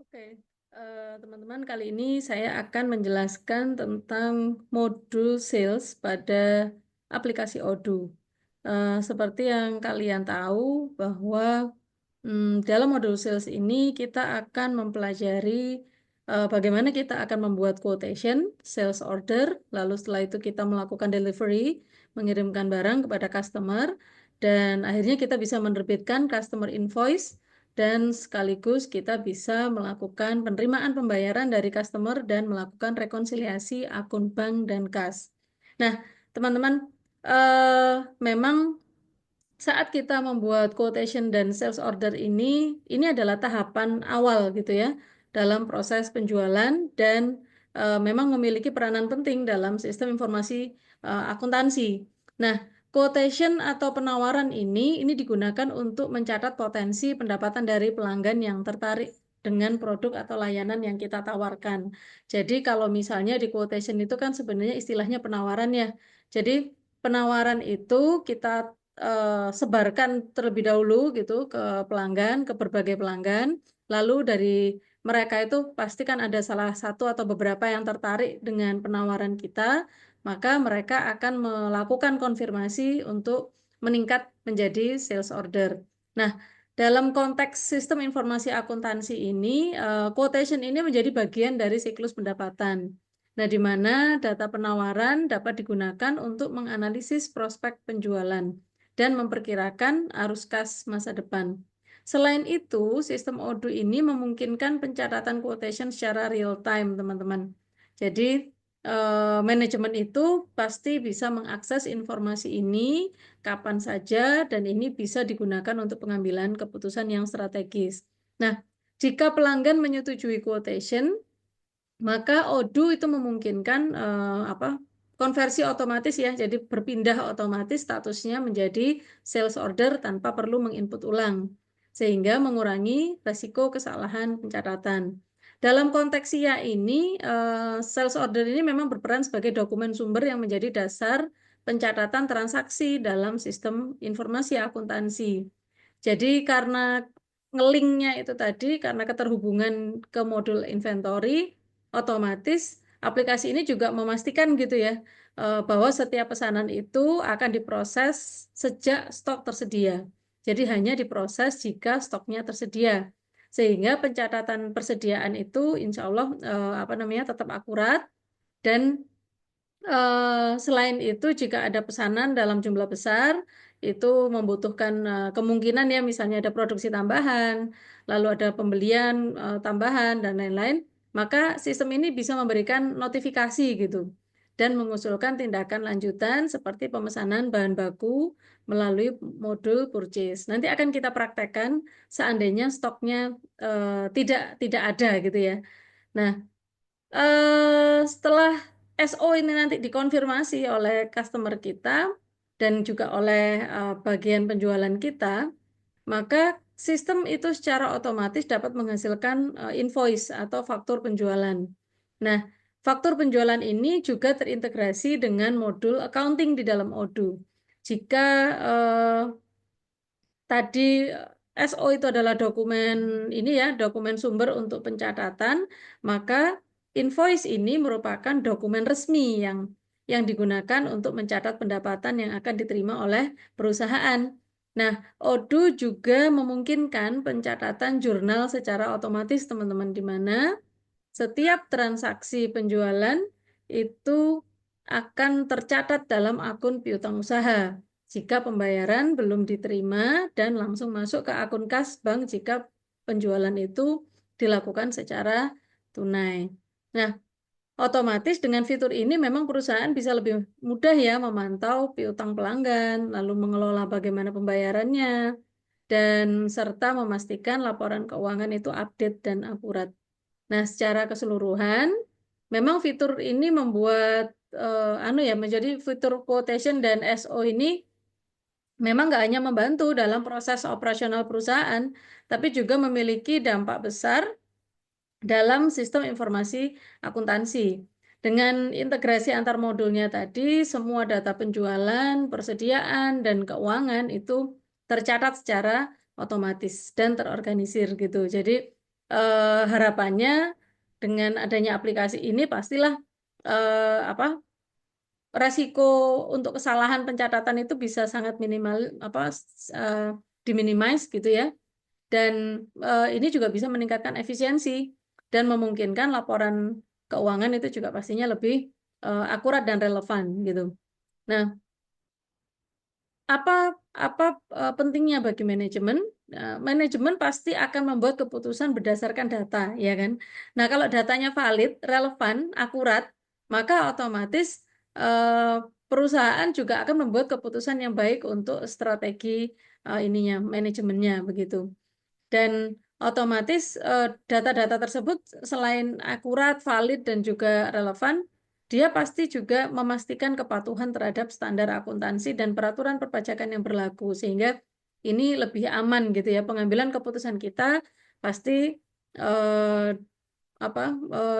Oke, teman-teman, kali ini saya akan menjelaskan tentang modul sales pada aplikasi Odoo. Seperti yang kalian tahu bahwa dalam modul sales ini kita akan mempelajari bagaimana kita akan membuat quotation, sales order, lalu setelah itu kita melakukan delivery, mengirimkan barang kepada customer, dan akhirnya kita bisa menerbitkan customer invoice dan sekaligus kita bisa melakukan penerimaan pembayaran dari customer dan melakukan rekonsiliasi akun bank dan kas. Nah, teman-teman, memang saat kita membuat quotation dan sales order ini adalah tahapan awal gitu ya dalam proses penjualan dan memang memiliki peranan penting dalam sistem informasi akuntansi. Nah, quotation atau penawaran ini digunakan untuk mencatat potensi pendapatan dari pelanggan yang tertarik dengan produk atau layanan yang kita tawarkan. Jadi kalau misalnya di quotation itu kan sebenarnya istilahnya penawaran ya. Jadi penawaran itu kita sebarkan terlebih dahulu gitu ke pelanggan, ke berbagai pelanggan. Lalu dari mereka itu pasti kan ada salah satu atau beberapa yang tertarik dengan penawaran kita, maka mereka akan melakukan konfirmasi untuk meningkat menjadi sales order. Nah, dalam konteks sistem informasi akuntansi ini, quotation ini menjadi bagian dari siklus pendapatan. Nah, di mana data penawaran dapat digunakan untuk menganalisis prospek penjualan dan memperkirakan arus kas masa depan. Selain itu, sistem Odoo ini memungkinkan pencatatan quotation secara real time, teman-teman. Jadi, manajemen itu pasti bisa mengakses informasi ini kapan saja dan ini bisa digunakan untuk pengambilan keputusan yang strategis. Nah, jika pelanggan menyetujui quotation, maka Odoo itu memungkinkan konversi otomatis ya, jadi berpindah otomatis statusnya menjadi sales order tanpa perlu menginput ulang, sehingga mengurangi resiko kesalahan pencatatan. Dalam konteks SIA ini, sales order ini memang berperan sebagai dokumen sumber yang menjadi dasar pencatatan transaksi dalam sistem informasi akuntansi. Jadi karena ngelinknya itu tadi, karena keterhubungan ke modul inventory, otomatis aplikasi ini juga memastikan gitu ya, bahwa setiap pesanan itu akan diproses sejak stok tersedia. Jadi hanya diproses jika stoknya tersedia. Sehingga pencatatan persediaan itu insya Allah tetap akurat dan selain itu, jika ada pesanan dalam jumlah besar, itu membutuhkan kemungkinan ya, misalnya ada produksi tambahan, lalu ada pembelian tambahan, dan lain-lain, maka sistem ini bisa memberikan notifikasi gitu, dan mengusulkan tindakan lanjutan seperti pemesanan bahan baku melalui modul purchase. Nanti akan kita praktekkan seandainya stoknya tidak ada gitu ya. Nah, setelah SO ini nanti dikonfirmasi oleh customer kita dan juga oleh bagian penjualan kita, maka sistem itu secara otomatis dapat menghasilkan invoice atau faktur penjualan. Nah, faktur penjualan ini juga terintegrasi dengan modul accounting di dalam Odoo. Jika tadi SO itu adalah dokumen ini ya, dokumen sumber untuk pencatatan, maka invoice ini merupakan dokumen resmi yang digunakan untuk mencatat pendapatan yang akan diterima oleh perusahaan. Nah, Odoo juga memungkinkan pencatatan jurnal secara otomatis, teman-teman, di mana setiap transaksi penjualan itu akan tercatat dalam akun piutang usaha jika pembayaran belum diterima dan langsung masuk ke akun kas bank jika penjualan itu dilakukan secara tunai. Nah, otomatis dengan fitur ini memang perusahaan bisa lebih mudah ya memantau piutang pelanggan, lalu mengelola bagaimana pembayarannya, dan serta memastikan laporan keuangan itu update dan akurat. Nah, secara keseluruhan, memang fitur ini membuat menjadi fitur quotation dan SO ini memang nggak hanya membantu dalam proses operasional perusahaan, tapi juga memiliki dampak besar dalam sistem informasi akuntansi. Dengan integrasi antar modulnya tadi, semua data penjualan, persediaan, dan keuangan itu tercatat secara otomatis dan terorganisir gitu. Jadi harapannya dengan adanya aplikasi ini pastilah apa resiko untuk kesalahan pencatatan itu bisa sangat minimal eh, diminimize gitu ya. Dan ini juga bisa meningkatkan efisiensi dan memungkinkan laporan keuangan itu juga pastinya lebih akurat dan relevan gitu. Nah, apa apa pentingnya bagi manajemen? Manajemen pasti akan membuat keputusan berdasarkan data, ya kan? Nah, kalau datanya valid, relevan, akurat, maka otomatis perusahaan juga akan membuat keputusan yang baik untuk strategi ininya, manajemennya begitu. Dan otomatis data-data tersebut selain akurat, valid, dan juga relevan, dia pasti juga memastikan kepatuhan terhadap standar akuntansi dan peraturan perpajakan yang berlaku, sehingga ini lebih aman gitu ya. Pengambilan keputusan kita pasti eh,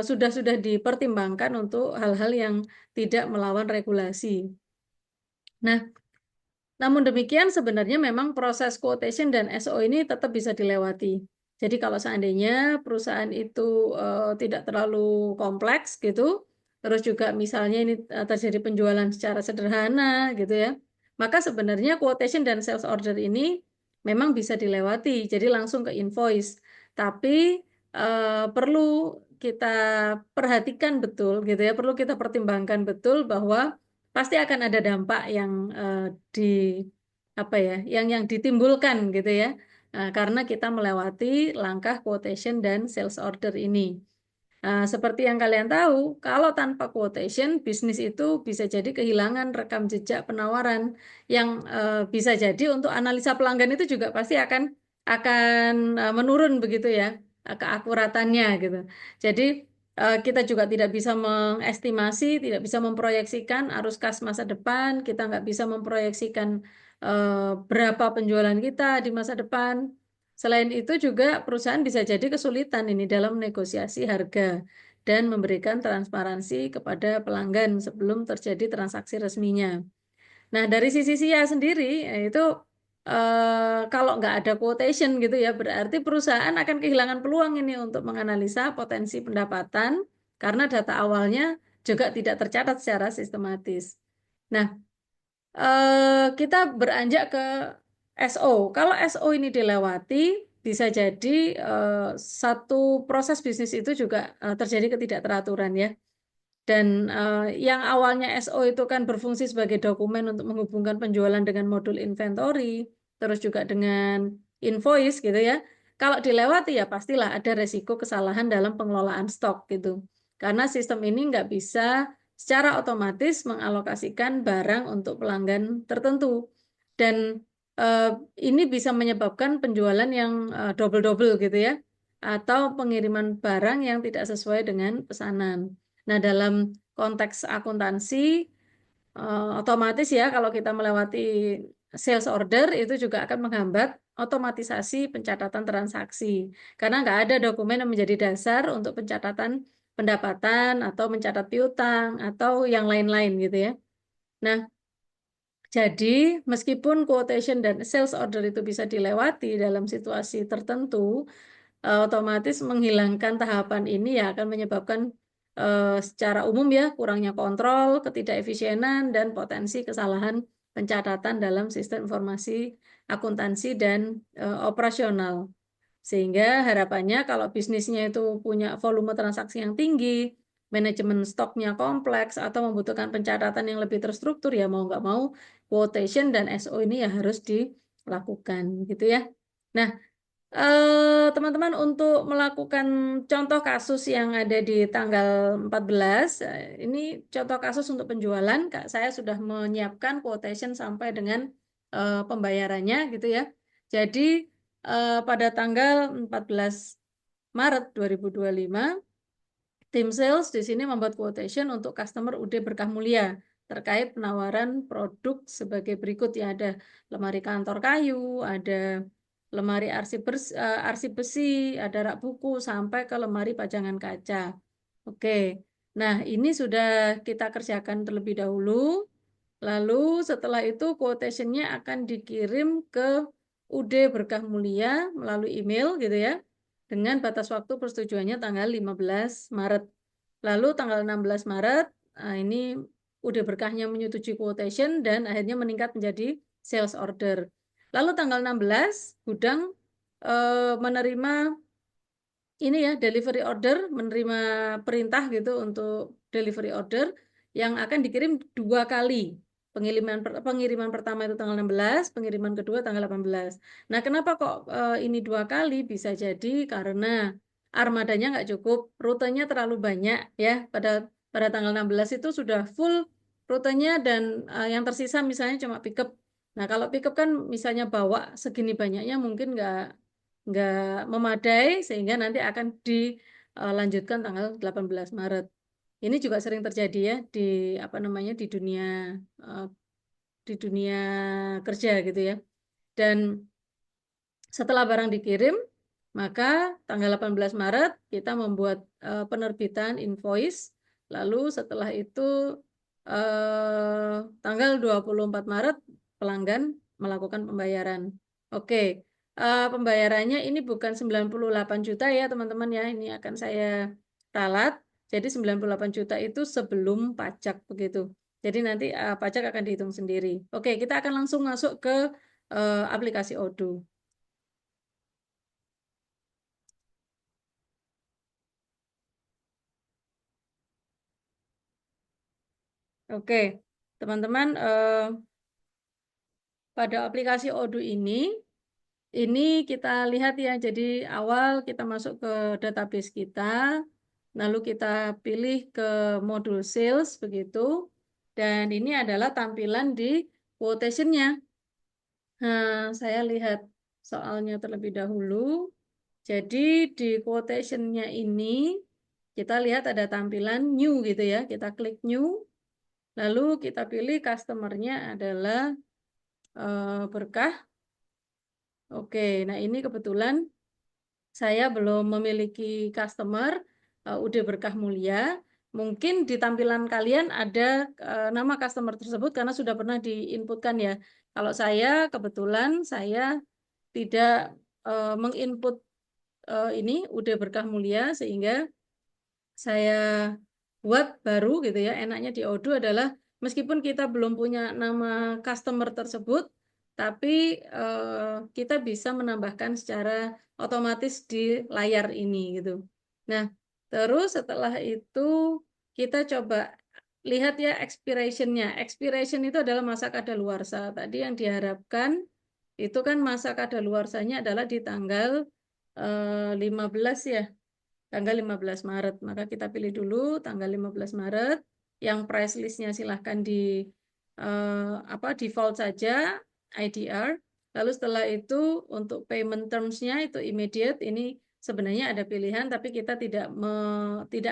sudah dipertimbangkan untuk hal-hal yang tidak melawan regulasi. Nah, namun demikian sebenarnya memang proses quotation dan SO ini tetap bisa dilewati. Jadi kalau seandainya perusahaan itu tidak terlalu kompleks gitu, terus juga misalnya ini terjadi penjualan secara sederhana gitu ya, maka sebenarnya quotation dan sales order ini memang bisa dilewati. Jadi langsung ke invoice. Tapi perlu kita perhatikan betul gitu ya, perlu kita pertimbangkan betul bahwa pasti akan ada dampak yang di apa ya, yang ditimbulkan gitu ya, karena kita melewati langkah quotation dan sales order ini. Seperti yang kalian tahu, kalau tanpa quotation, bisnis itu bisa jadi kehilangan rekam jejak penawaran yang bisa jadi untuk analisa pelanggan itu juga pasti akan menurun begitu ya, keakuratannya gitu. Jadi kita juga tidak bisa mengestimasi, tidak bisa memproyeksikan arus kas masa depan, kita nggak bisa memproyeksikan berapa penjualan kita di masa depan. Selain itu juga perusahaan bisa jadi kesulitan ini dalam negosiasi harga dan memberikan transparansi kepada pelanggan sebelum terjadi transaksi resminya. Nah, dari sisi SIA sendiri, itu kalau nggak ada quotation gitu ya, berarti perusahaan akan kehilangan peluang ini untuk menganalisa potensi pendapatan karena data awalnya juga tidak tercatat secara sistematis. Nah, kita beranjak ke SO. Kalau SO ini dilewati, bisa jadi satu proses bisnis itu juga terjadi ketidakteraturan ya. Dan yang awalnya SO itu kan berfungsi sebagai dokumen untuk menghubungkan penjualan dengan modul inventory, terus juga dengan invoice gitu ya. Kalau dilewati ya pastilah ada resiko kesalahan dalam pengelolaan stok gitu. Karena sistem ini nggak bisa secara otomatis mengalokasikan barang untuk pelanggan tertentu. Dan eh, ini bisa menyebabkan penjualan yang double-double gitu ya. Atau pengiriman barang yang tidak sesuai dengan pesanan. Nah, dalam konteks akuntansi, otomatis ya kalau kita melewati sales order itu juga akan menghambat otomatisasi pencatatan transaksi. Karena nggak ada dokumen yang menjadi dasar untuk pencatatan pendapatan atau mencatat piutang atau yang lain-lain gitu ya. Nah, jadi meskipun quotation dan sales order itu bisa dilewati dalam situasi tertentu, otomatis menghilangkan tahapan ini ya akan menyebabkan secara umum ya kurangnya kontrol, ketidakefisienan dan potensi kesalahan pencatatan dalam sistem informasi akuntansi dan operasional. Sehingga harapannya kalau bisnisnya itu punya volume transaksi yang tinggi, manajemen stoknya kompleks atau membutuhkan pencatatan yang lebih terstruktur ya mau nggak mau quotation dan SO ini ya harus dilakukan gitu ya. Nah, teman-teman untuk melakukan contoh kasus yang ada di tanggal 14, ini contoh kasus untuk penjualan, Kak, saya sudah menyiapkan quotation sampai dengan pembayarannya gitu ya. Jadi pada tanggal 14 Maret 2025, tim sales di sini membuat quotation untuk customer UD Berkah Mulia terkait penawaran produk sebagai berikut ya, ada lemari kantor kayu, ada lemari arsip besi, ada rak buku sampai ke lemari pajangan kaca. Oke. Nah, ini sudah kita kerjakan terlebih dahulu. Lalu setelah itu quotation-nya akan dikirim ke UD Berkah Mulia melalui email gitu ya. dengan batas waktu persetujuannya tanggal 15 Maret. Lalu tanggal 16 Maret, ini udah berkahnya menyetujui quotation dan akhirnya meningkat menjadi sales order. Lalu tanggal 16, gudang menerima ini ya delivery order, menerima perintah gitu untuk delivery order yang akan dikirim 2 kali. Pengiriman pertama itu tanggal 16, pengiriman kedua tanggal 18. Nah, kenapa kok ini 2 kali? Bisa jadi karena armadanya nggak cukup, rutenya terlalu banyak ya. Pada tanggal 16 itu sudah full rutenya dan yang tersisa misalnya cuma pickup. Nah, kalau pickup kan misalnya bawa segini banyaknya mungkin nggak memadai sehingga nanti akan dilanjutkan tanggal 18 Maret. Ini juga sering terjadi ya di apa namanya eh, di dunia kerja gitu ya. Dan setelah barang dikirim, maka tanggal 18 Maret kita membuat penerbitan invoice. Lalu setelah itu tanggal 24 Maret pelanggan melakukan pembayaran. Oke, pembayarannya ini bukan 98 juta ya teman-teman ya. Ini akan saya ralat. Jadi 98 juta itu sebelum pajak begitu. Jadi nanti pajak akan dihitung sendiri. Oke, kita akan langsung masuk ke aplikasi Odoo. Oke, teman-teman, pada aplikasi Odoo ini kita lihat ya. Jadi awal kita masuk ke database kita, lalu kita pilih ke modul sales begitu, dan ini adalah tampilan di quotation-nya. Nah, saya lihat soalnya terlebih dahulu. Jadi di quotation-nya ini kita lihat ada tampilan new gitu ya. Kita klik new. Lalu kita pilih customer-nya adalah berkah. Oke, nah ini kebetulan saya belum memiliki customer UD Berkah Mulia. Mungkin di tampilan kalian ada nama customer tersebut karena sudah pernah diinputkan ya. Kalau saya kebetulan saya tidak menginput ini UD Berkah Mulia sehingga saya buat baru gitu ya. Enaknya di Odoo adalah meskipun kita belum punya nama customer tersebut, tapi kita bisa menambahkan secara otomatis di layar ini gitu. Nah, terus setelah itu kita coba lihat ya expiration-nya. Expiration itu adalah masa kadaluarsa. Tadi yang diharapkan itu kan masa kadaluarsanya adalah di tanggal 15 ya, tanggal 15 Maret. Maka kita pilih dulu tanggal 15 Maret. Yang price list-nya silahkan di default saja, IDR. Lalu setelah itu untuk payment terms-nya itu immediate. Ini sebenarnya ada pilihan, tapi kita tidak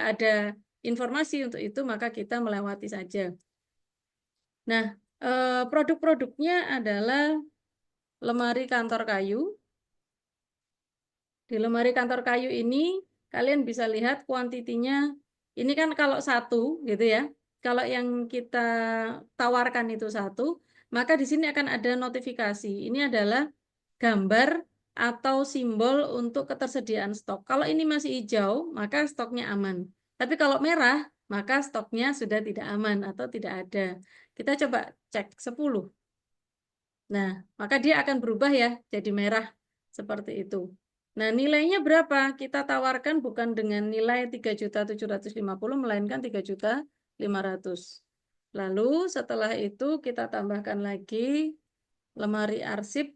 ada informasi untuk itu, maka kita melewati saja. Nah, produk-produknya adalah lemari kantor kayu. Di lemari kantor kayu ini kalian bisa lihat kuantitinya. Ini kan kalau satu gitu ya. Kalau yang kita tawarkan itu satu, maka di sini akan ada notifikasi. Ini adalah gambar atau simbol untuk ketersediaan stok. Kalau ini masih hijau, maka stoknya aman. Tapi kalau merah, maka stoknya sudah tidak aman atau tidak ada. Kita coba cek 10. Nah, maka dia akan berubah ya jadi merah seperti itu. Nah, nilainya berapa? Kita tawarkan bukan dengan nilai 3.750.000 melainkan 3.500.000. Lalu setelah itu kita tambahkan lagi lemari arsip.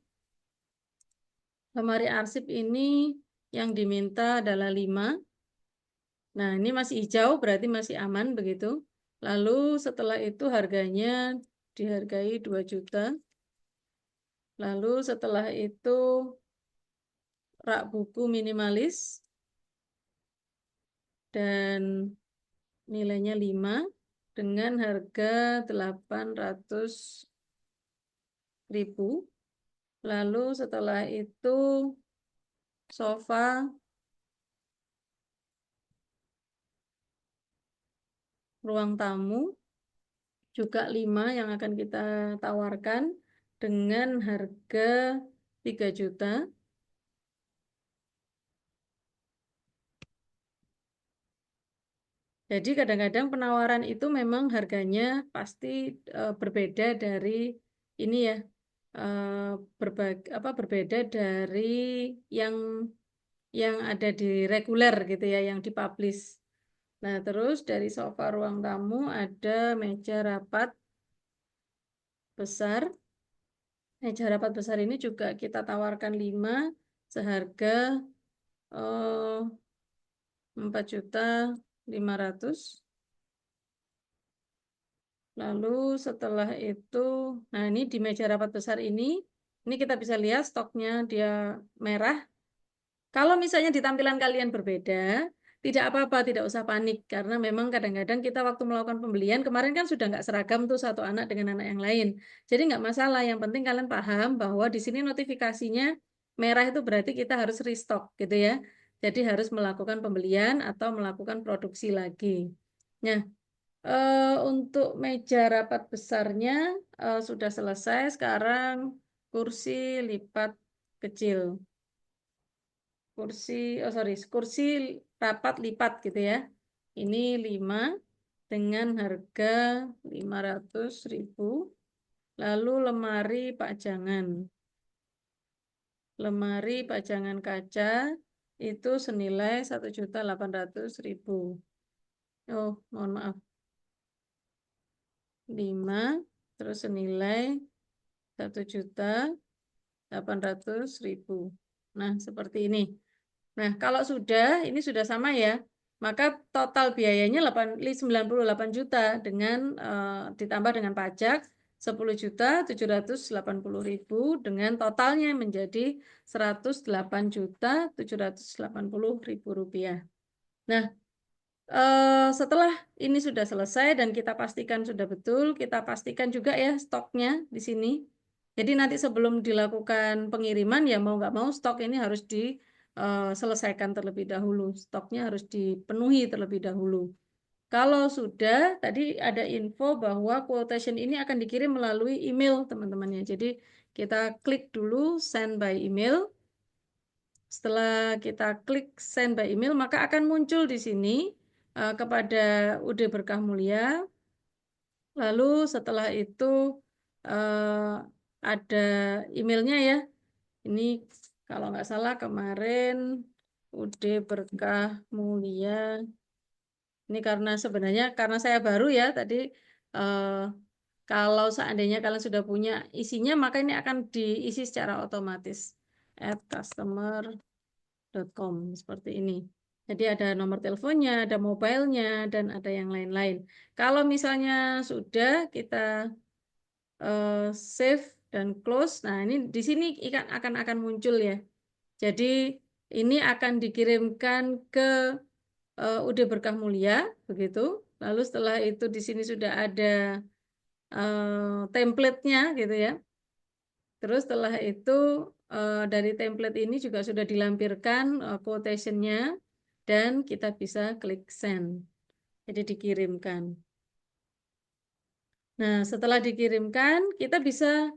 Lemari arsip ini yang diminta adalah 5. Nah, ini masih hijau berarti masih aman begitu. Lalu setelah itu harganya dihargai 2 juta. Lalu setelah itu rak buku minimalis dan nilainya 5 dengan harga 800.000. Lalu setelah itu sofa ruang tamu juga 5 yang akan kita tawarkan dengan harga 3 juta. Jadi kadang-kadang penawaran itu memang harganya pasti berbeda dari ini ya, berbeda dari yang ada di reguler gitu ya, yang dipublish. Nah, terus dari sofa ruang tamu ada meja rapat besar. Meja rapat besar ini juga kita tawarkan 5 seharga 4.500.000. Lalu setelah itu, nah ini di meja rapat besar ini kita bisa lihat stoknya dia merah. Kalau misalnya di tampilan kalian berbeda, tidak apa-apa, tidak usah panik. Karena memang kadang-kadang kita waktu melakukan pembelian, kemarin kan sudah nggak seragam tuh satu anak dengan anak yang lain. Jadi nggak masalah, yang penting kalian paham bahwa di sini notifikasinya merah itu berarti kita harus restock gitu ya. Jadi harus melakukan pembelian atau melakukan produksi lagi. Nah, untuk meja rapat besarnya sudah selesai. Sekarang kursi lipat kecil. Kursi rapat lipat gitu ya. Ini 5 dengan harga 500.000. Lalu lemari pajangan. Lemari pajangan kaca itu senilai 1.800.000. Oh, mohon maaf. 5 terus senilai 1.800.000. Nah, seperti ini. Nah, kalau ini sudah sama ya, maka total biayanya 98 juta dengan ditambah dengan pajak 10.780.000 dengan totalnya menjadi 108.780.000 rupiah. Nah, setelah ini sudah selesai dan kita pastikan sudah betul, kita pastikan juga ya stoknya di sini. Jadi nanti sebelum dilakukan pengiriman ya mau nggak mau stok ini harus diselesaikan terlebih dahulu. Stoknya harus dipenuhi terlebih dahulu. Kalau sudah, tadi ada info bahwa quotation ini akan dikirim melalui email teman-teman ya. Jadi kita klik dulu send by email. Setelah kita klik send by email, maka akan muncul di sini kepada UD Berkah Mulia. Lalu setelah itu ada emailnya ya. Ini kalau nggak salah kemarin UD Berkah Mulia. Ini sebenarnya karena saya baru ya tadi. eh, Kalau seandainya kalian sudah punya isinya, maka ini akan diisi secara otomatis. Add customer.com seperti ini. Jadi ada nomor teleponnya, ada mobilenya, dan ada yang lain-lain. Kalau misalnya sudah kita save dan close, nah ini di sini akan muncul ya. Jadi ini akan dikirimkan ke UD Berkah Mulia, begitu. Lalu setelah itu di sini sudah ada template-nya gitu ya. Terus setelah itu dari template ini juga sudah dilampirkan quotation-nya dan kita bisa klik send. Jadi dikirimkan. Nah, setelah dikirimkan kita bisa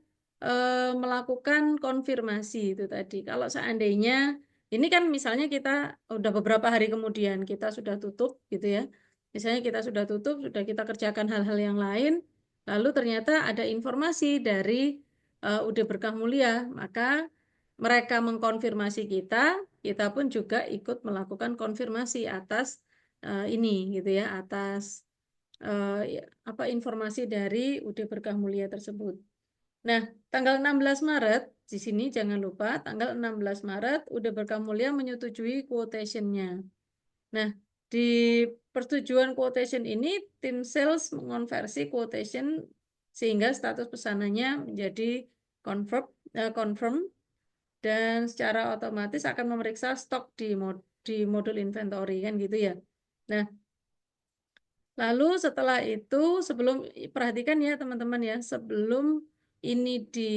melakukan konfirmasi itu tadi. Kalau seandainya ini kan misalnya kita udah beberapa hari kemudian kita sudah tutup gitu ya. Misalnya kita sudah tutup, sudah kita kerjakan hal-hal yang lain, lalu ternyata ada informasi dari UD Berkah Mulia, maka mereka mengkonfirmasi kita, kita pun juga ikut melakukan konfirmasi atas ini gitu ya, atas informasi dari UD Berkah Mulia tersebut. Nah, tanggal 16 Maret, di sini jangan lupa, tanggal 16 Maret, UD Berkah Mulia menyetujui quotation-nya. Nah, di persetujuan quotation ini, tim sales mengonversi quotation sehingga status pesanannya menjadi confirm dan secara otomatis akan memeriksa stok di modul inventory kan gitu ya. Nah, lalu setelah itu perhatikan ya teman-teman ya, sebelum ini di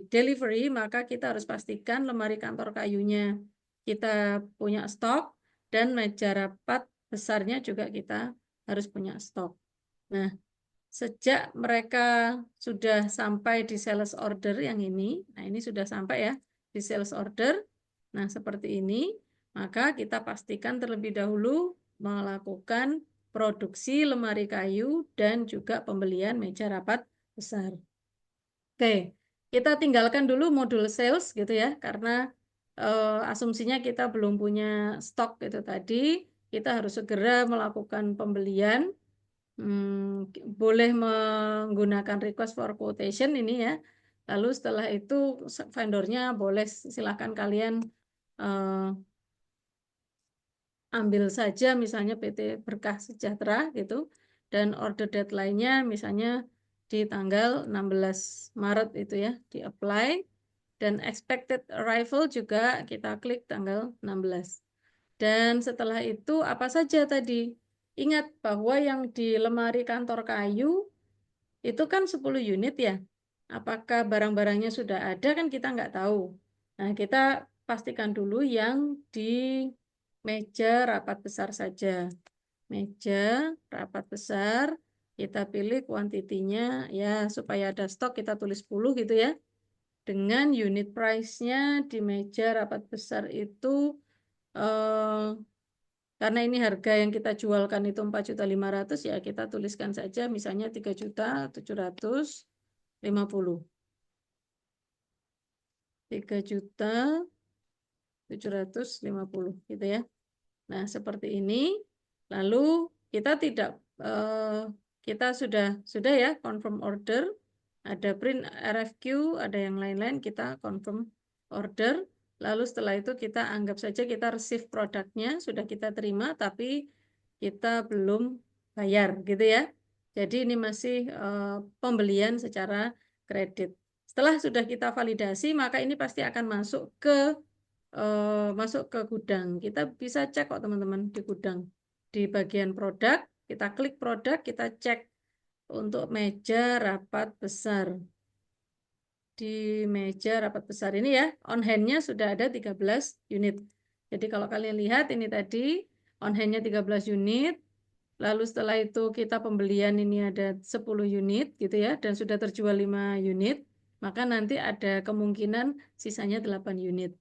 delivery maka kita harus pastikan lemari kantor kayunya kita punya stok dan meja rapat besarnya juga kita harus punya stok. Nah, sejak mereka sudah sampai di sales order yang ini, nah ini sudah sampai ya di sales order. Nah, seperti ini, maka kita pastikan terlebih dahulu melakukan produksi lemari kayu dan juga pembelian meja rapat besar. Oke, kita tinggalkan dulu modul sales gitu ya, karena asumsinya kita belum punya stok itu tadi. Kita harus segera melakukan pembelian. Boleh menggunakan request for quotation ini ya. Lalu setelah itu vendornya boleh silakan kalian eh, ambil saja misalnya PT Berkah Sejahtera gitu. Dan order deadline-nya misalnya di tanggal 16 Maret itu ya, di apply. Dan expected arrival juga kita klik tanggal 16. Dan setelah itu apa saja tadi? Ingat bahwa yang di lemari kantor kayu itu kan 10 unit ya. Apakah barang-barangnya sudah ada kan kita nggak tahu. Nah, kita pastikan dulu yang di meja rapat besar saja. Meja rapat besar, kita pilih kuantitinya ya supaya ada stok kita tulis 10 gitu ya. Dengan unit price-nya di meja rapat besar itu eh, karena ini harga yang kita jualkan itu 4.500.000 ya kita tuliskan saja misalnya 3.750.000. 3.750.000 gitu ya. Nah, seperti ini. Lalu kita tidak kita sudah ya confirm order, ada print RFQ, ada yang lain-lain, kita confirm order. Lalu setelah itu kita anggap saja kita receive produknya, sudah kita terima, tapi kita belum bayar gitu ya. Jadi ini masih pembelian secara kredit. Setelah sudah kita validasi, maka ini pasti akan masuk ke gudang. Kita bisa cek kok teman-teman di gudang. Di bagian produk, kita klik produk, kita cek untuk meja rapat besar. Di meja rapat besar ini ya, on hand-nya sudah ada 13 unit. Jadi kalau kalian lihat ini tadi, on hand-nya 13 unit, lalu setelah itu kita pembelian ini ada 10 unit gitu ya, dan sudah terjual 5 unit, maka nanti ada kemungkinan sisanya 8 unit.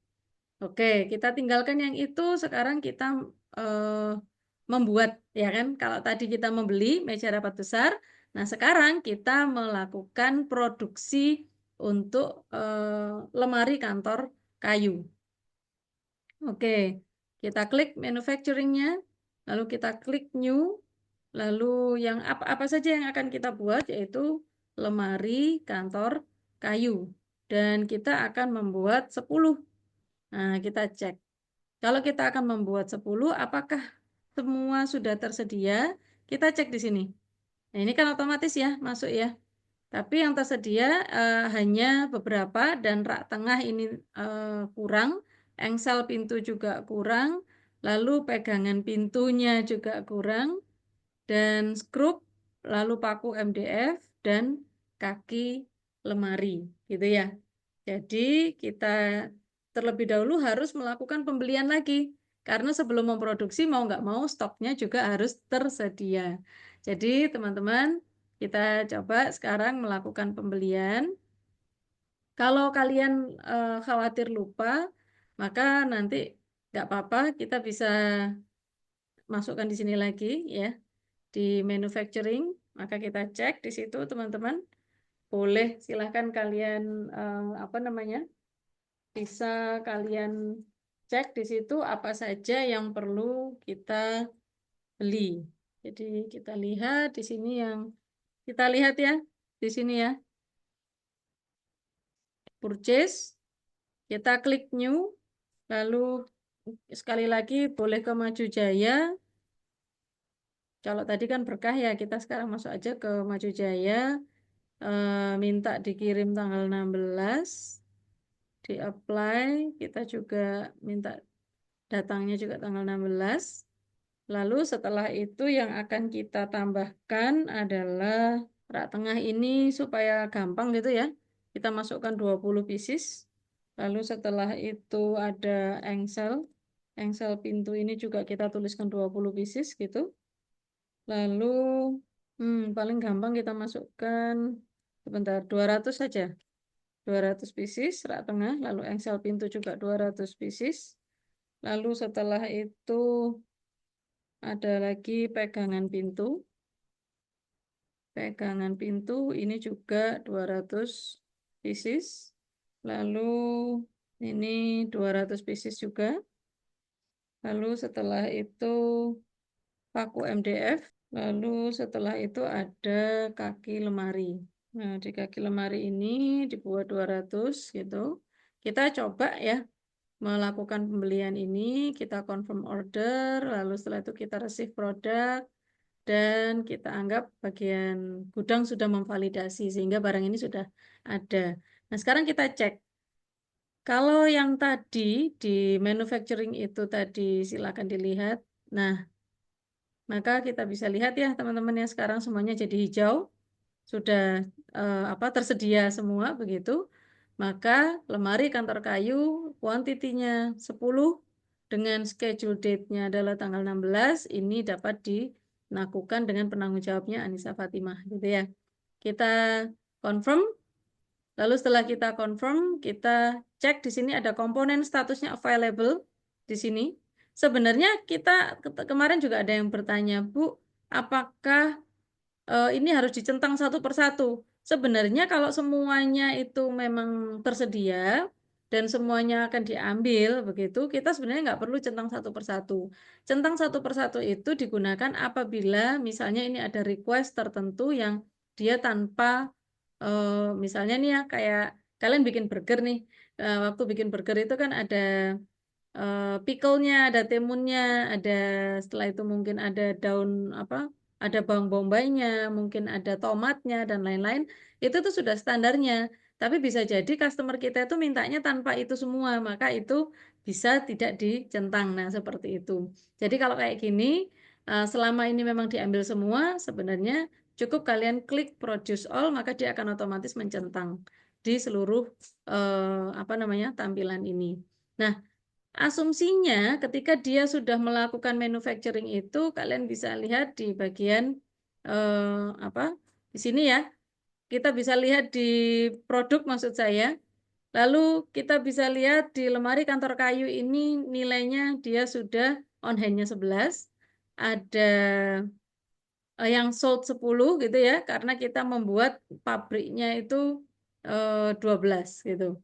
Oke, kita tinggalkan yang itu. Sekarang kita eh, membuat, ya kan? Kalau tadi kita membeli meja rapat besar, nah sekarang kita melakukan produksi untuk lemari kantor kayu. Oke, kita klik manufacturing-nya, lalu kita klik new, lalu yang apa saja yang akan kita buat yaitu lemari kantor kayu. Dan kita akan membuat 10. Nah, kita cek. Kalau kita akan membuat 10, apakah semua sudah tersedia? Kita cek di sini. Nah, ini kan otomatis ya, masuk ya. Tapi yang tersedia hanya beberapa dan rak tengah ini kurang, engsel pintu juga kurang, lalu pegangan pintunya juga kurang, dan skrup, lalu paku MDF, dan kaki lemari, gitu ya. Jadi kita terlebih dahulu harus melakukan pembelian lagi, karena sebelum memproduksi mau nggak mau stoknya juga harus tersedia. Jadi teman-teman, kita coba sekarang melakukan pembelian. Kalau kalian khawatir lupa, maka nanti nggak apa-apa, kita bisa masukkan di sini lagi ya, di manufacturing. Maka kita cek di situ teman-teman. Boleh silahkan kalian apa namanya, bisa kalian cek di situ apa saja yang perlu kita beli. Jadi kita lihat di sini yang kita lihat ya, di sini ya, purchase, kita klik new, lalu sekali lagi boleh ke Maju Jaya. Kalau tadi kan berkah ya, kita sekarang masuk aja ke Maju Jaya, minta dikirim tanggal 16, di apply, kita juga minta datangnya juga tanggal 16. Lalu setelah itu yang akan kita tambahkan adalah rak tengah ini supaya gampang gitu ya. Kita masukkan 20 pieces. Lalu setelah itu ada engsel. Engsel pintu ini juga kita tuliskan 20 pieces gitu. Lalu paling gampang kita masukkan sebentar 200 saja. 200 pieces rak tengah, lalu engsel pintu juga 200 pieces. Lalu setelah itu ada lagi pegangan pintu. Pegangan pintu ini juga 200 pieces. Lalu ini 200 pieces juga. Lalu setelah itu paku MDF. Lalu setelah itu ada kaki lemari. Nah, di kaki lemari ini dibuat 200 gitu. Kita coba ya melakukan pembelian ini, kita confirm order, lalu setelah itu kita receive produk, dan kita anggap bagian gudang sudah memvalidasi sehingga barang ini sudah ada. Nah, sekarang kita cek. Kalau yang tadi di manufacturing itu tadi silakan dilihat. Nah, maka kita bisa lihat ya teman-teman ya sekarang semuanya jadi hijau, sudah tersedia semua begitu. Maka lemari kantor kayu kuantitinya 10 dengan schedule date-nya adalah tanggal 16 ini dapat dilakukan dengan penanggung jawabnya Anissa Fatimah gitu ya. Kita confirm, lalu setelah kita confirm kita cek di sini ada komponen statusnya available di sini. Sebenarnya kita kemarin juga ada yang bertanya, Bu, apakah ini harus dicentang satu persatu? Sebenarnya kalau semuanya itu memang tersedia dan semuanya akan diambil begitu, kita sebenarnya nggak perlu centang satu persatu. Centang satu persatu itu digunakan apabila misalnya ini ada request tertentu yang dia tanpa misalnya nih ya kayak kalian bikin burger nih, waktu bikin burger itu kan ada pickle-nya, ada timunnya, ada setelah itu mungkin ada daun ada bawang bombaynya, mungkin ada tomatnya dan lain-lain. Itu tuh sudah standarnya. Tapi bisa jadi customer kita itu mintanya tanpa itu semua, maka itu bisa tidak dicentang. Nah, seperti itu. Jadi kalau kayak gini, selama ini memang diambil semua, sebenarnya cukup kalian klik produce all, maka dia akan otomatis mencentang di seluruh tampilan ini. Nah, asumsinya ketika dia sudah melakukan manufacturing itu, kalian bisa lihat di bagian di sini ya. Kita bisa lihat di produk maksud saya. Lalu kita bisa lihat di lemari kantor kayu ini nilainya dia sudah on hand-nya 11. Ada yang sold 10 gitu ya, karena kita membuat pabriknya itu 12 gitu.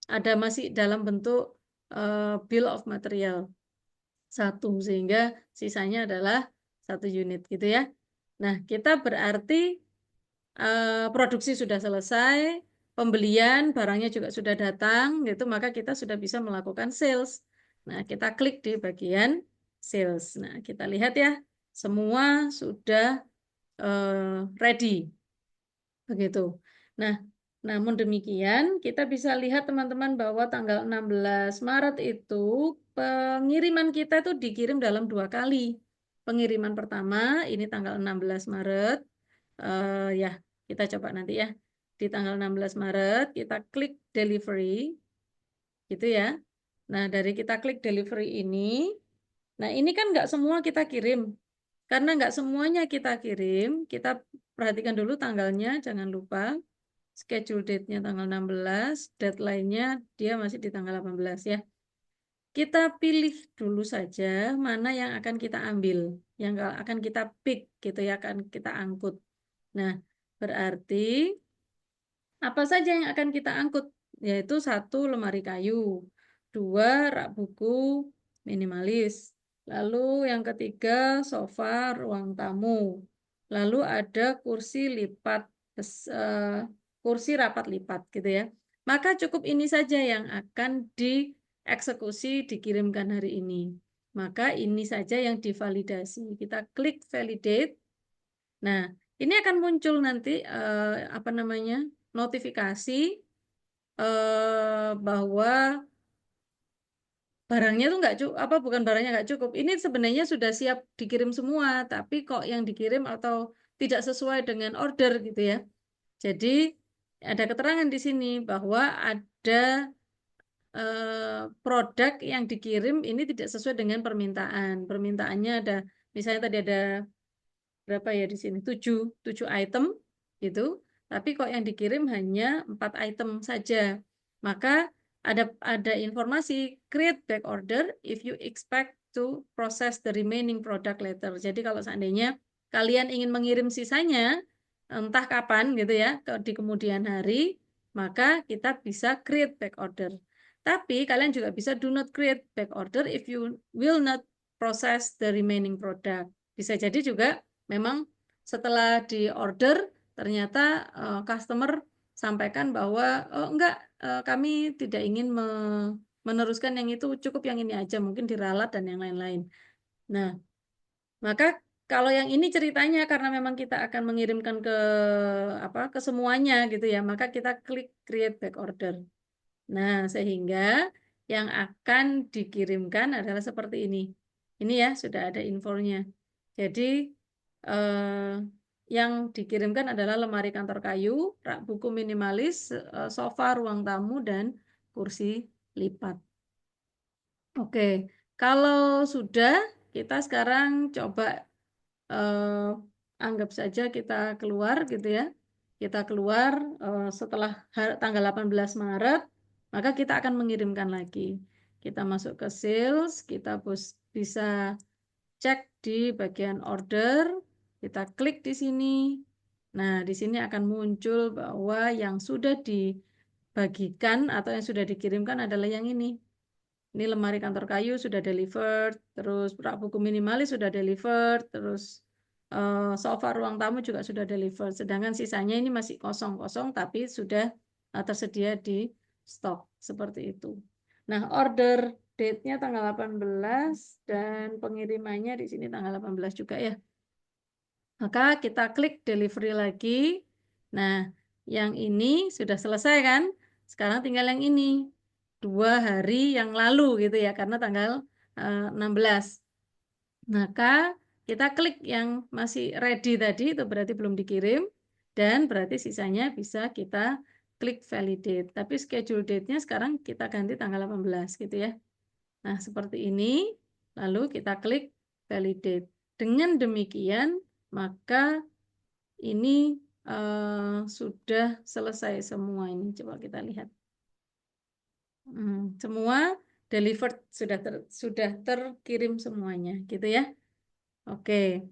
Ada masih dalam bentuk bill of material satu sehingga sisanya adalah 1 unit gitu ya. Nah, kita berarti produksi sudah selesai, pembelian barangnya juga sudah datang gitu, maka kita sudah bisa melakukan sales. Nah, kita klik di bagian sales. Nah, kita lihat ya, semua sudah ready begitu. Nah, namun demikian kita bisa lihat teman-teman bahwa tanggal 16 Maret itu pengiriman kita itu dikirim dalam 2 kali. Pengiriman pertama ini tanggal 16 Maret. Ya, kita coba nanti ya. Di tanggal 16 Maret kita klik delivery gitu ya. Nah, dari kita klik delivery ini, nah ini kan nggak semua kita kirim. Karena nggak semuanya kita kirim, kita perhatikan dulu tanggalnya, jangan lupa. Schedule date-nya tanggal 16, deadline-nya dia masih di tanggal 18 ya. Kita pilih dulu saja mana yang akan kita ambil, yang akan kita pick gitu ya, akan kita angkut. Nah, berarti apa saja yang akan kita angkut? Yaitu 1 lemari kayu, 2 rak buku minimalis, lalu yang ketiga sofa ruang tamu, lalu ada kursi lipat, kursi rapat lipat gitu ya. Maka cukup ini saja yang akan dieksekusi dikirimkan hari ini. Maka ini saja yang divalidasi. Kita klik validate. Nah, ini akan muncul nanti notifikasi bahwa barangnya tuh nggak cukup, bukan barangnya nggak cukup. Ini sebenarnya sudah siap dikirim semua, tapi kok yang dikirim atau tidak sesuai dengan order gitu ya. Jadi ada keterangan di sini bahwa ada produk yang dikirim ini tidak sesuai dengan permintaan. Permintaannya ada, misalnya tadi ada berapa ya di sini? 7 item gitu. Tapi kok yang dikirim hanya 4 item saja. Maka ada informasi create back order if you expect to process the remaining product later. Jadi kalau seandainya kalian ingin mengirim sisanya, entah kapan gitu ya, di kemudian hari, maka kita bisa create back order. Tapi kalian juga bisa do not create back order if you will not process the remaining product. Bisa jadi juga memang setelah di order ternyata customer sampaikan bahwa oh, enggak, kami tidak ingin meneruskan yang itu, cukup yang ini aja, mungkin diralat dan yang lain-lain. Nah, maka kalau yang ini ceritanya karena memang kita akan mengirimkan ke ke semuanya gitu ya, maka kita klik create back order. Nah, sehingga yang akan dikirimkan adalah seperti ini. Ini ya, sudah ada infonya. Jadi eh, yang dikirimkan adalah lemari kantor kayu, rak buku minimalis, sofa ruang tamu, dan kursi lipat. Oke, kalau sudah, kita sekarang coba anggap saja kita keluar gitu ya. Kita keluar setelah tanggal 18 Maret, maka kita akan mengirimkan lagi. Kita masuk ke sales, kita bisa cek di bagian order, kita klik di sini. Nah, di sini akan muncul bahwa yang sudah dibagikan atau yang sudah dikirimkan adalah yang ini. Ini lemari kantor kayu sudah delivered, terus rak buku minimalis sudah delivered, terus sofa ruang tamu juga sudah delivered. Sedangkan sisanya ini masih kosong-kosong tapi sudah tersedia di stok seperti itu. Nah, order date-nya tanggal 18 dan pengirimannya di sini tanggal 18 juga ya. Maka kita klik delivery lagi. Nah, yang ini sudah selesai kan? Sekarang tinggal yang ini. 2 hari yang lalu gitu ya, karena tanggal 16. Maka kita klik yang masih ready tadi, itu berarti belum dikirim. Dan berarti sisanya bisa kita klik validate. Tapi schedule date-nya sekarang kita ganti tanggal 18 gitu ya. Nah, seperti ini. Lalu kita klik validate. Dengan demikian, maka ini sudah selesai semua ini. Coba kita lihat. Semua delivered, sudah terkirim semuanya, gitu ya. Oke.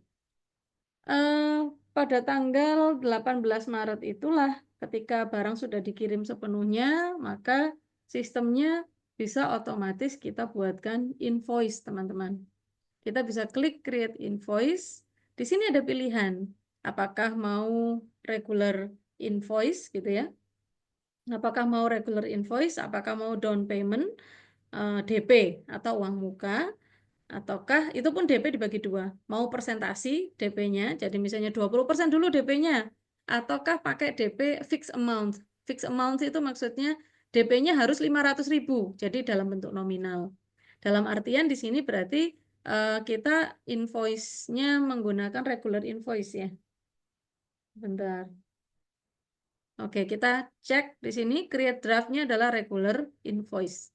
Pada tanggal 18 Maret itulah ketika barang sudah dikirim sepenuhnya, maka sistemnya bisa otomatis kita buatkan invoice, teman-teman. Kita bisa klik create invoice. Di sini ada pilihan, apakah mau regular invoice gitu ya. Apakah mau regular invoice, apakah mau down payment, DP atau uang muka, ataukah itu pun DP dibagi 2. Mau persentasi DP-nya, jadi misalnya 20% dulu DP-nya, ataukah pakai DP fixed amount. Fixed amount itu maksudnya DP-nya harus 500.000, jadi dalam bentuk nominal. Dalam artian di sini berarti kita invoice-nya menggunakan regular invoice ya. Bentar. Oke, kita cek di sini create draft-nya adalah regular invoice.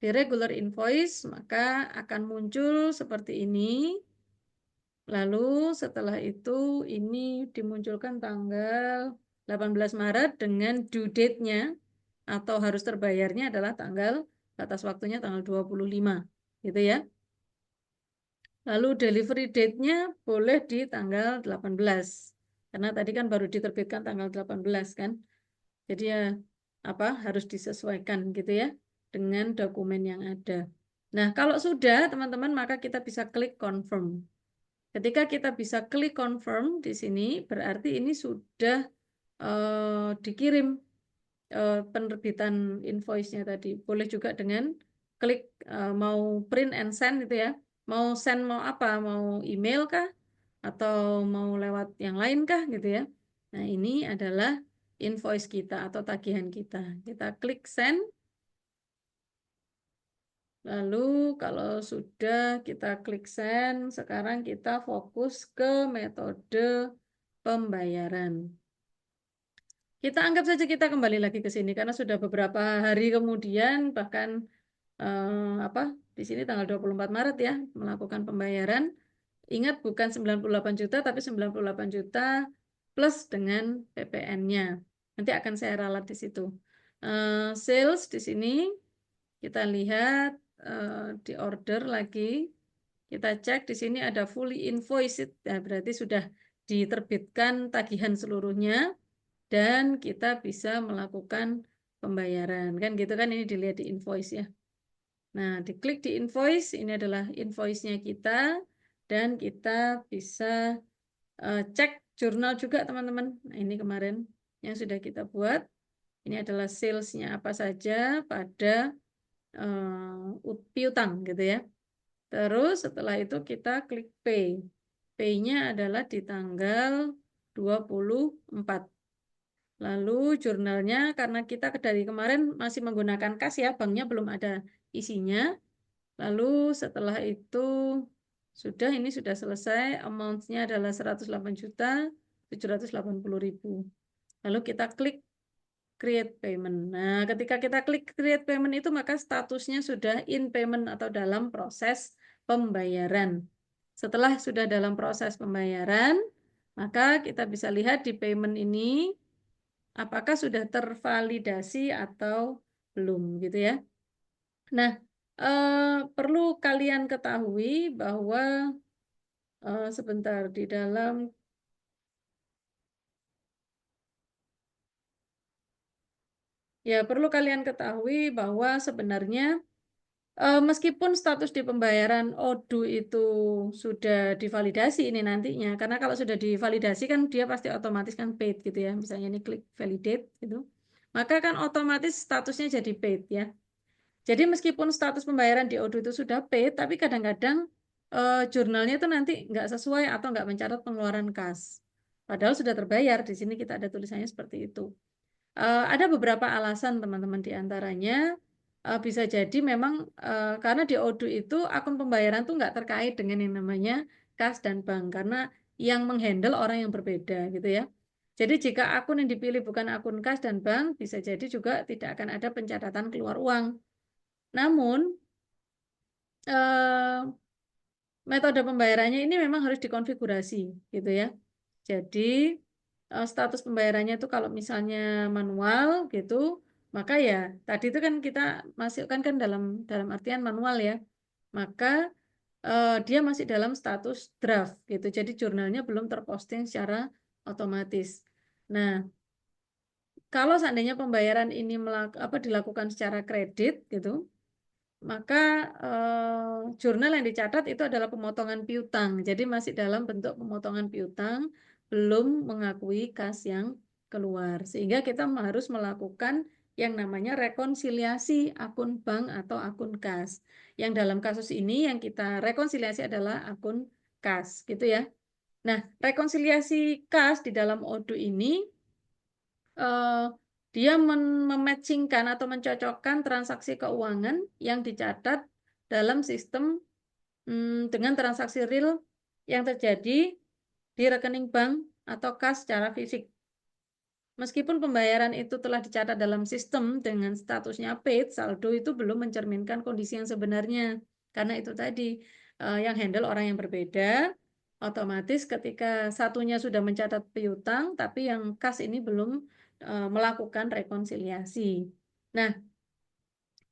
Di regular invoice maka akan muncul seperti ini. Lalu setelah itu ini dimunculkan tanggal 18 Maret dengan due date-nya atau harus terbayarnya adalah tanggal batas waktunya tanggal 25 gitu ya. Lalu delivery date-nya boleh di tanggal 18 karena tadi kan baru diterbitkan tanggal 18 kan. Jadi ya harus disesuaikan gitu ya dengan dokumen yang ada. Nah, kalau sudah teman-teman maka kita bisa klik confirm. Ketika kita bisa klik confirm di sini berarti ini sudah dikirim penerbitan invoice-nya tadi. Boleh juga dengan klik mau print and send gitu ya. Mau send mau apa? Mau email kah? Atau mau lewat yang lain kah gitu ya. Nah, ini adalah invoice kita atau tagihan kita. Kita klik send. Lalu kalau sudah kita klik send, sekarang kita fokus ke metode pembayaran. Kita anggap saja kita kembali lagi ke sini karena sudah beberapa hari kemudian bahkan di sini tanggal 24 Maret ya melakukan pembayaran. Ingat bukan 98 juta tapi 98 juta plus dengan PPN-nya. Nanti akan saya ralat di situ. Sales di sini kita lihat di order lagi. kita cek di sini ada fully invoiced, nah, berarti sudah diterbitkan tagihan seluruhnya dan kita bisa melakukan pembayaran. Kan gitu kan, ini dilihat di invoice ya. Nah, diklik di invoice, ini adalah invoice-nya kita dan kita bisa cek jurnal juga teman-teman. Nah, ini kemarin yang sudah kita buat. Ini adalah sales-nya apa saja pada piutang gitu ya. Terus setelah itu kita klik pay. Pay-nya adalah di tanggal 24. Lalu jurnalnya karena kita dari kemarin masih menggunakan kas ya, banknya belum ada isinya. Lalu setelah itu ini sudah selesai, amount-nya adalah 108.780.000. Lalu kita klik create payment. Nah, ketika kita klik create payment itu maka statusnya sudah in payment atau dalam proses pembayaran. Setelah sudah dalam proses pembayaran, maka kita bisa lihat di payment ini apakah sudah tervalidasi atau belum gitu ya. Nah, perlu kalian ketahui bahwa sebentar di dalam perlu kalian ketahui bahwa sebenarnya meskipun status di pembayaran ODU itu sudah divalidasi ini nantinya, karena kalau sudah divalidasi kan dia pasti otomatis kan paid gitu ya. Misalnya ini klik validate gitu, maka kan otomatis statusnya jadi paid ya. Jadi meskipun status pembayaran di ODU itu sudah paid, tapi kadang-kadang jurnalnya itu nanti nggak sesuai atau nggak mencatat pengeluaran kas. Padahal sudah terbayar, di sini kita ada tulisannya seperti itu. Ada beberapa alasan teman-teman, di antaranya bisa jadi memang karena di ODU itu akun pembayaran tuh nggak terkait dengan yang namanya kas dan bank, karena yang menghandle orang yang berbeda gitu ya. Jadi jika akun yang dipilih bukan akun kas dan bank, bisa jadi juga tidak akan ada pencatatan keluar uang. Namun eh, metode pembayarannya ini memang harus dikonfigurasi gitu ya. Jadi status pembayarannya itu kalau misalnya manual gitu, maka ya tadi itu kan kita masukkan kan dalam artian manual ya. Maka dia masih dalam status draft gitu. Jadi jurnalnya belum terposting secara otomatis. Nah, kalau seandainya pembayaran ini dilakukan secara kredit gitu, maka jurnal yang dicatat itu adalah pemotongan piutang. Jadi masih dalam bentuk pemotongan piutang, belum mengakui kas yang keluar. Sehingga kita harus melakukan yang namanya rekonsiliasi akun bank atau akun kas. Yang dalam kasus ini yang kita rekonsiliasi adalah akun kas, gitu ya. Nah, rekonsiliasi kas di dalam ODU ini eh, dia mematchingkan atau mencocokkan transaksi keuangan yang dicatat dalam sistem dengan transaksi real yang terjadi di rekening bank atau kas secara fisik. Meskipun pembayaran itu telah dicatat dalam sistem dengan statusnya paid, saldo itu belum mencerminkan kondisi yang sebenarnya. Karena itu tadi yang handle orang yang berbeda, otomatis ketika satunya sudah mencatat piutang, tapi yang kas ini belum melakukan rekonsiliasi. Nah,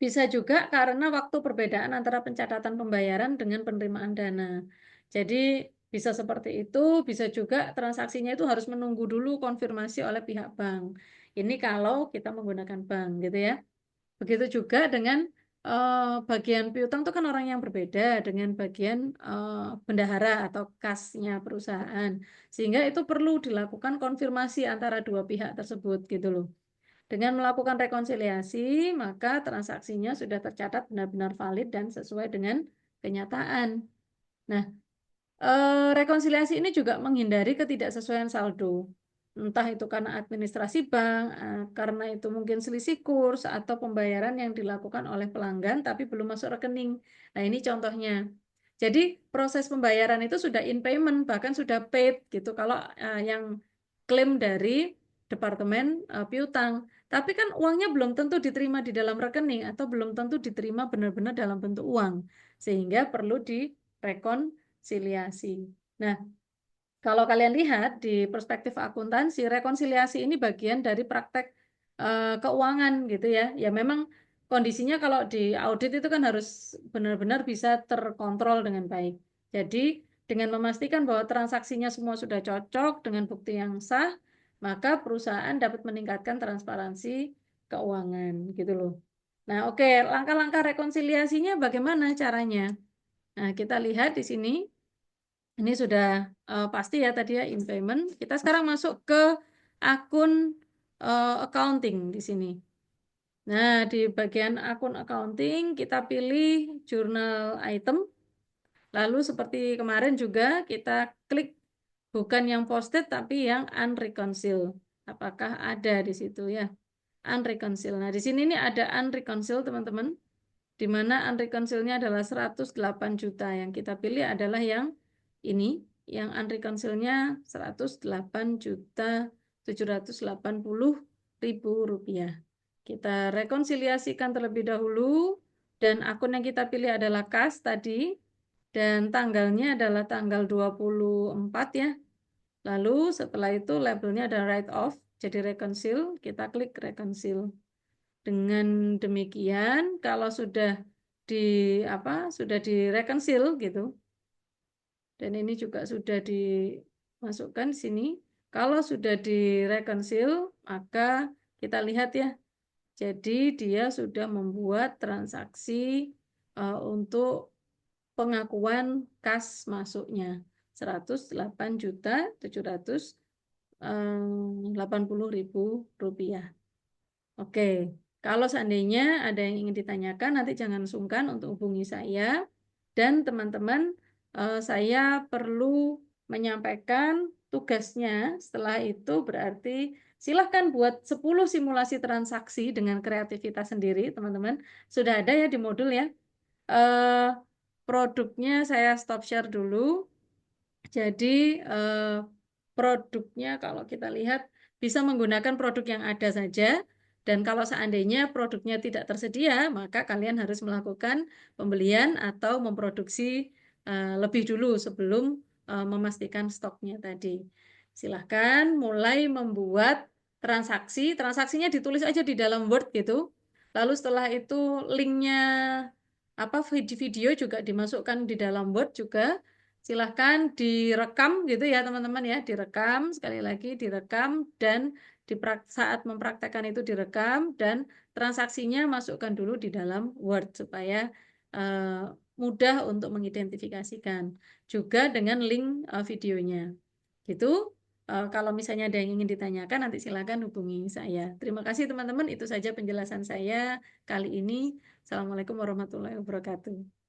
bisa juga karena waktu perbedaan antara pencatatan pembayaran dengan penerimaan dana. Jadi bisa seperti itu, bisa juga transaksinya itu harus menunggu dulu konfirmasi oleh pihak bank. Ini kalau kita menggunakan bank gitu ya. Begitu juga dengan bagian piutang itu kan orang yang berbeda dengan bagian bendahara atau kasnya perusahaan. Sehingga itu perlu dilakukan konfirmasi antara dua pihak tersebut gitu loh. Dengan melakukan rekonsiliasi, maka transaksinya sudah tercatat benar-benar valid dan sesuai dengan kenyataan. Nah, rekonsiliasi ini juga menghindari ketidaksesuaian saldo. Entah itu karena administrasi bank, karena itu mungkin selisih kurs, atau pembayaran yang dilakukan oleh pelanggan tapi belum masuk rekening. Nah, ini contohnya. Jadi, proses pembayaran itu sudah in payment, bahkan sudah paid gitu. Kalau yang klaim dari Departemen Piutang. Tapi kan uangnya belum tentu diterima di dalam rekening atau belum tentu diterima benar-benar dalam bentuk uang. Sehingga perlu direkonsiliasi. Nah, kalau kalian lihat di perspektif akuntansi, rekonsiliasi ini bagian dari praktek keuangan gitu ya. Ya memang kondisinya kalau di audit itu kan harus benar-benar bisa terkontrol dengan baik. Jadi dengan memastikan bahwa transaksinya semua sudah cocok dengan bukti yang sah, maka perusahaan dapat meningkatkan transparansi keuangan gitu loh. Nah, oke, langkah-langkah rekonsiliasinya bagaimana caranya? Nah, kita lihat di sini. Ini sudah pasti ya tadi ya in payment. Kita sekarang masuk ke akun accounting di sini. Nah, di bagian akun accounting kita pilih jurnal item. Lalu seperti kemarin juga kita klik bukan yang posted tapi yang unreconciled. Apakah ada di situ ya? Unreconciled. Nah, di sini ini ada unreconciled teman-teman. Di mana unreconciled-nya adalah 108 juta. Yang kita pilih adalah yang ini, yang unreconciled-nya 108 juta 780 ribu rupiah. Kita rekonsiliasikan terlebih dahulu, dan akun yang kita pilih adalah kas tadi, dan tanggalnya adalah tanggal 24 ya. Lalu setelah itu labelnya ada write off, jadi reconcile, kita klik reconcile. Dengan demikian, kalau sudah di sudah direkonsil gitu, dan ini juga sudah dimasukkan di sini. Kalau sudah direkonsil, maka kita lihat ya. Jadi dia sudah membuat transaksi untuk pengakuan kas masuknya 108.780.000 rupiah. Oke, kalau seandainya ada yang ingin ditanyakan, nanti jangan sungkan untuk hubungi saya. Dan teman-teman, saya perlu menyampaikan tugasnya. Setelah itu berarti silahkan buat 10 simulasi transaksi dengan kreativitas sendiri, teman-teman. Sudah ada ya di modul ya. Eh, Produknya saya stop share dulu. Jadi produknya kalau kita lihat bisa menggunakan produk yang ada saja, dan kalau seandainya produknya tidak tersedia, maka kalian harus melakukan pembelian atau memproduksi lebih dulu sebelum memastikan stoknya tadi. Silahkan mulai membuat transaksi, transaksinya ditulis aja di dalam Word gitu. Lalu setelah itu linknya video juga dimasukkan di dalam Word juga. Silahkan direkam gitu ya teman-teman ya, direkam sekali lagi direkam, dan saat mempraktekkan itu direkam, dan transaksinya masukkan dulu di dalam Word supaya mudah untuk mengidentifikasikan juga dengan link videonya gitu. Kalau misalnya ada yang ingin ditanyakan, nanti silakan hubungi saya. Terima kasih teman-teman, itu saja penjelasan saya kali ini. Assalamualaikum warahmatullahi wabarakatuh.